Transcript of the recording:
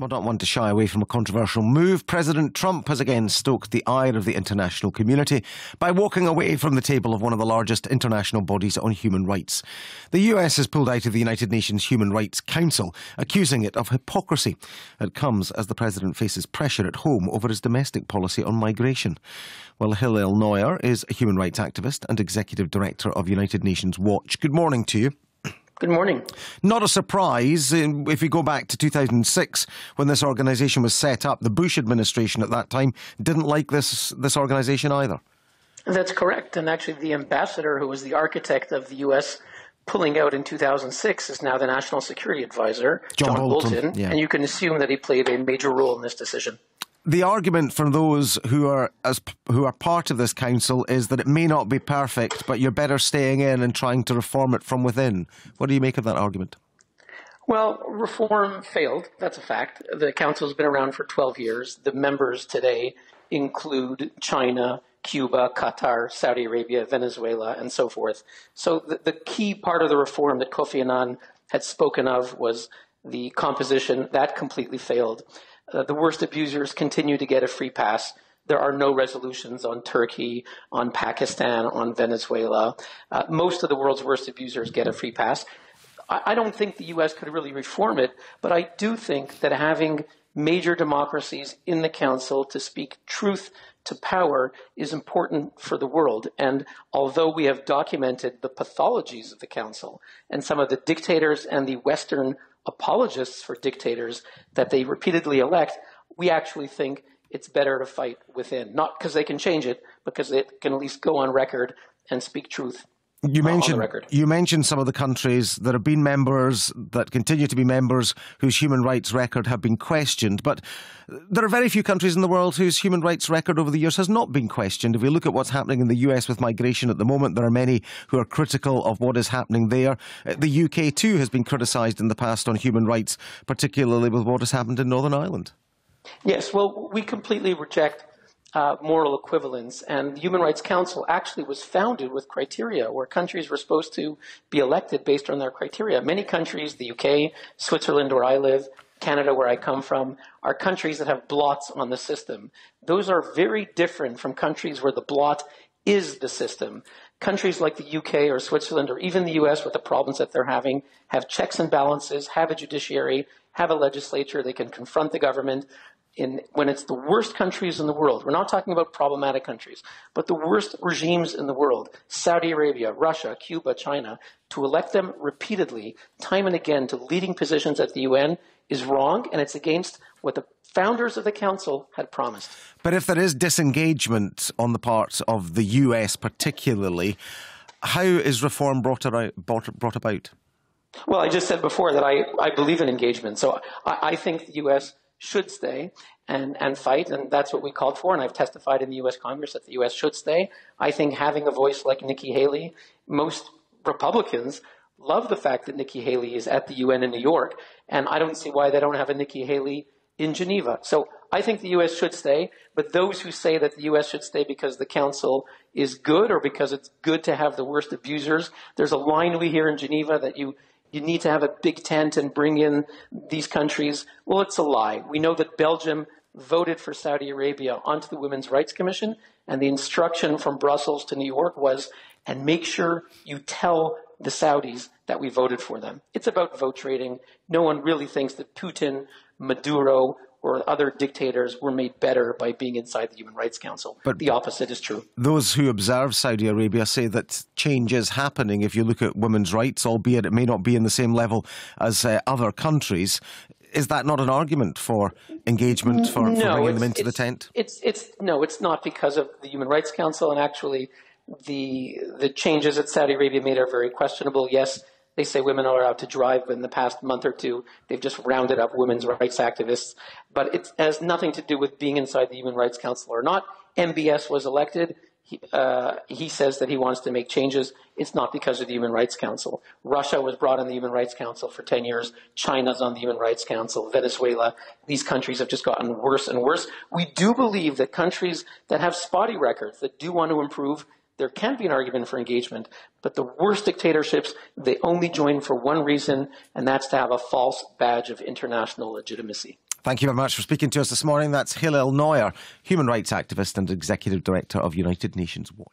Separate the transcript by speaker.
Speaker 1: Well, not one to shy away from a controversial move, President Trump has again stoked the ire of the international community by walking away from the table of one of the largest international bodies on human rights. The US has pulled out of the United Nations Human Rights Council, accusing it of hypocrisy. It comes as the president faces pressure at home over his domestic policy on migration. Well, Hillel Neuer is a human rights activist and executive director of United Nations Watch. Good morning to you.
Speaker 2: Good morning.
Speaker 1: Not a surprise if we go back to 2006 when this organisation was set up. The Bush administration at that time didn't like this organisation either.
Speaker 2: That's correct. And actually the ambassador who was the architect of the U.S. pulling out in 2006 is now the National Security Advisor, John Bolton. Yeah. And you can assume that he played a major role in this decision.
Speaker 1: The argument from those who are part of this council is that it may not be perfect, but you're better staying in and trying to reform it from within. What do you make of that argument?
Speaker 2: Well, reform failed. That's a fact. The council has been around for 12 years. The members today include China, Cuba, Qatar, Saudi Arabia, Venezuela, and so forth. So the key part of the reform that Kofi Annan had spoken of was the composition. That completely failed. The worst abusers continue to get a free pass. There are no resolutions on Turkey, on Pakistan, on Venezuela. Most of the world's worst abusers get a free pass. I don't think the U.S. could really reform it, but I do think that having major democracies in the Council to speak truth to power is important for the world. And although we have documented the pathologies of the Council and some of the dictators and the Western apologists for dictators that they repeatedly elect, we actually think it's better to fight within. Not because they can change it, because they can at least go on record and speak truth. You
Speaker 1: mentioned some of the countries that have been members, that continue to be members, whose human rights record have been questioned. But there are very few countries in the world whose human rights record over the years has not been questioned. If we look at what's happening in the US with migration at the moment, there are many who are critical of what is happening there. The UK too has been criticised in the past on human rights, particularly with what has happened in Northern Ireland.
Speaker 2: Yes, well, we completely reject moral equivalence, and the Human Rights Council actually was founded with criteria where countries were supposed to be elected based on their criteria. Many countries, the UK, Switzerland where I live, Canada where I come from, are countries that have blots on the system. Those are very different from countries where the blot is the system. Countries like the UK or Switzerland or even the US with the problems that they're having have checks and balances, have a judiciary, have a legislature, they can confront the government. When it's the worst countries in the world, we're not talking about problematic countries, but the worst regimes in the world, Saudi Arabia, Russia, Cuba, China, to elect them repeatedly, time and again, to leading positions at the UN is wrong, and it's against what the founders of the Council had promised.
Speaker 1: But if there is disengagement on the part of the US particularly, how is reform brought about?
Speaker 2: Well, I just said before that I believe in engagement, so I think the US should stay and fight, and that's what we called for, and I've testified in the U.S. Congress that the U.S. should stay. I think having a voice like Nikki Haley, most Republicans love the fact that Nikki Haley is at the UN in New York, and I don't see why they don't have a Nikki Haley in Geneva. So I think the U.S. should stay, but those who say that the U.S. should stay because the Council is good or because it's good to have the worst abusers, there's a line we hear in Geneva that you need to have a big tent and bring in these countries. Well, it's a lie. We know that Belgium voted for Saudi Arabia onto the Women's Rights Commission, and the instruction from Brussels to New York was, and make sure you tell the Saudis that we voted for them. It's about vote trading. No one really thinks that Putin, Maduro, or other dictators were made better by being inside the Human Rights Council. But the opposite is true.
Speaker 1: Those who observe Saudi Arabia say that change is happening if you look at women's rights, albeit it may not be in the same level as other countries. Is that not an argument for engagement, for bringing them into the tent?
Speaker 2: No, it's not because of the Human Rights Council, and actually the changes that Saudi Arabia made are very questionable. Yes, they say women are allowed to drive, but in the past month or two, they've just rounded up women's rights activists. But it has nothing to do with being inside the Human Rights Council or not. MBS was elected. He says that he wants to make changes. It's not because of the Human Rights Council. Russia was brought on the Human Rights Council for 10 years. China's on the Human Rights Council. Venezuela. These countries have just gotten worse and worse. We do believe that countries that have spotty records, that do want to improve, there can be an argument for engagement, but the worst dictatorships, they only join for one reason, and that's to have a false badge of international legitimacy.
Speaker 1: Thank you very much for speaking to us this morning. That's Hillel Neuer, human rights activist and executive director of United Nations Watch.